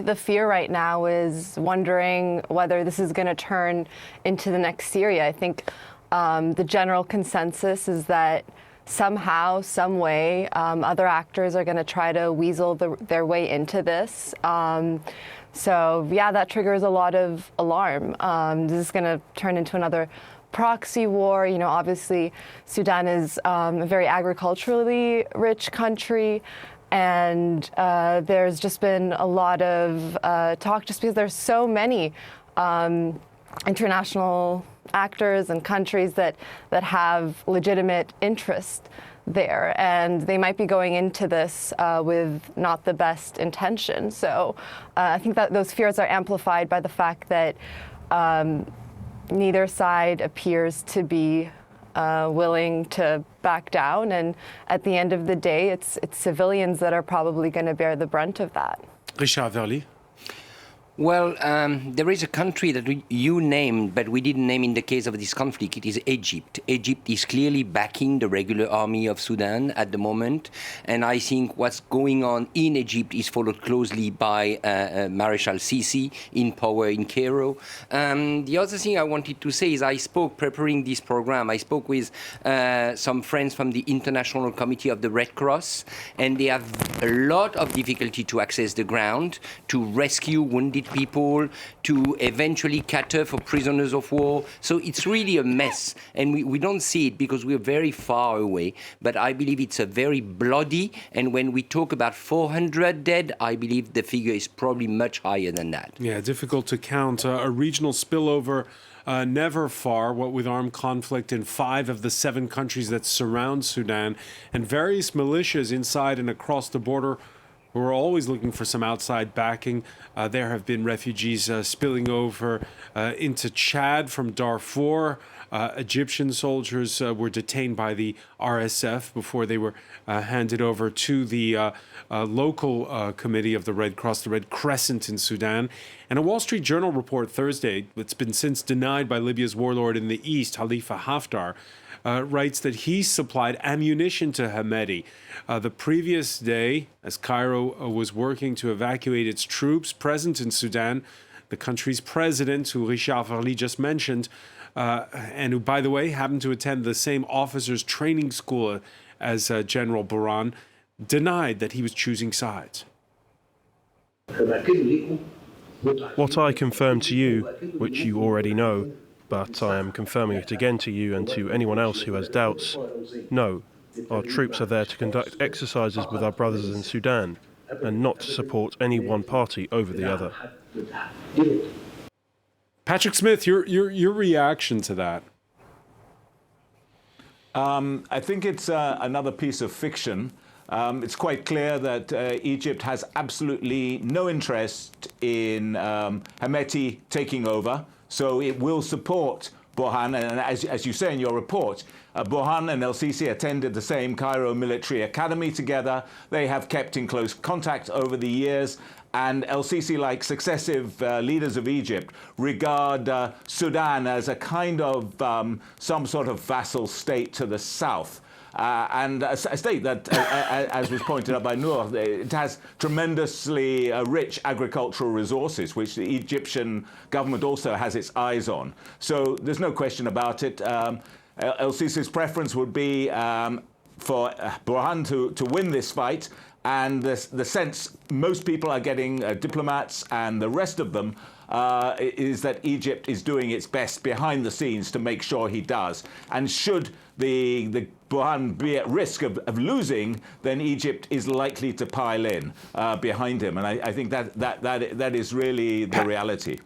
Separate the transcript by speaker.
Speaker 1: the fear right now is wondering whether this is going to turn into the next Syria. I think the general consensus is that somehow, some way, other actors are going to try to weasel their way into this. So yeah, that triggers a lot of alarm. This is going to turn into another proxy war. You know, obviously, Sudan is a very agriculturally rich country, and there's just been a lot of talk just because there's so many international actors and countries that have legitimate interest there, and they might be going into this with not the best intention. So I think that those fears are amplified by the fact that neither side appears to be willing to back down, and at the end of the day, it's civilians that are probably going to bear the brunt of that.
Speaker 2: Richard Verly.
Speaker 3: Well, there is a country that you named, but we didn't name in the case of this conflict. It is Egypt. Egypt is clearly backing the regular army of Sudan at the moment. And I think what's going on in Egypt is followed closely by Marshal Sisi in power in Cairo. The other thing I wanted to say is preparing this program, I spoke with some friends from the International Committee of the Red Cross, and they have a lot of difficulty to access the ground, to rescue wounded people, to eventually cater for prisoners of war. So it's really a mess, and we don't see it because we're very far away, but I believe it's a very bloody, and when we talk about 400 dead, I believe the figure is probably much higher than that.
Speaker 2: Yeah, difficult to count. A regional spillover never far, what with armed conflict in 5 of the 7 countries that surround Sudan, and various militias inside and across the border who are always looking for some outside backing. There have been refugees spilling over into Chad from Darfur. Egyptian soldiers were detained by the RSF before they were handed over to the local committee of the Red Cross, the Red Crescent in Sudan. And a Wall Street Journal report Thursday, that's been since denied by Libya's warlord in the east, Khalifa Haftar, writes that he supplied ammunition to Hemedti. The previous day, as Cairo was working to evacuate its troops present in Sudan, the country's president, who Richard Verly just mentioned, and who, by the way, happened to attend the same officers' training school as General Buran, denied that he was choosing sides.
Speaker 4: What I confirm to you, which you already know, but I am confirming it again to you and to anyone else who has doubts, no, our troops are there to conduct exercises with our brothers in Sudan and not to support any one party over the other.
Speaker 2: Patrick Smith, your reaction to that?
Speaker 5: I think it's another piece of fiction. It's quite clear that Egypt has absolutely no interest in Hemedti taking over, so it will support Burhan. And as you say in your report, Burhan and El-Sisi attended the same Cairo military academy together. They have kept in close contact over the years. And El-Sisi, like successive leaders of Egypt, regard Sudan as a kind of some sort of vassal state to the south. And a state that, as was pointed out by Noor, it has tremendously rich agricultural resources, which the Egyptian government also has its eyes on. So there's no question about it. El-Sisi's preference would be for Burhan to win this fight. And the sense most people are getting, diplomats and the rest of them, is that Egypt is doing its best behind the scenes to make sure he does. And should the Burhan be at risk of losing, then Egypt is likely to pile in behind him. And I think that is really the reality.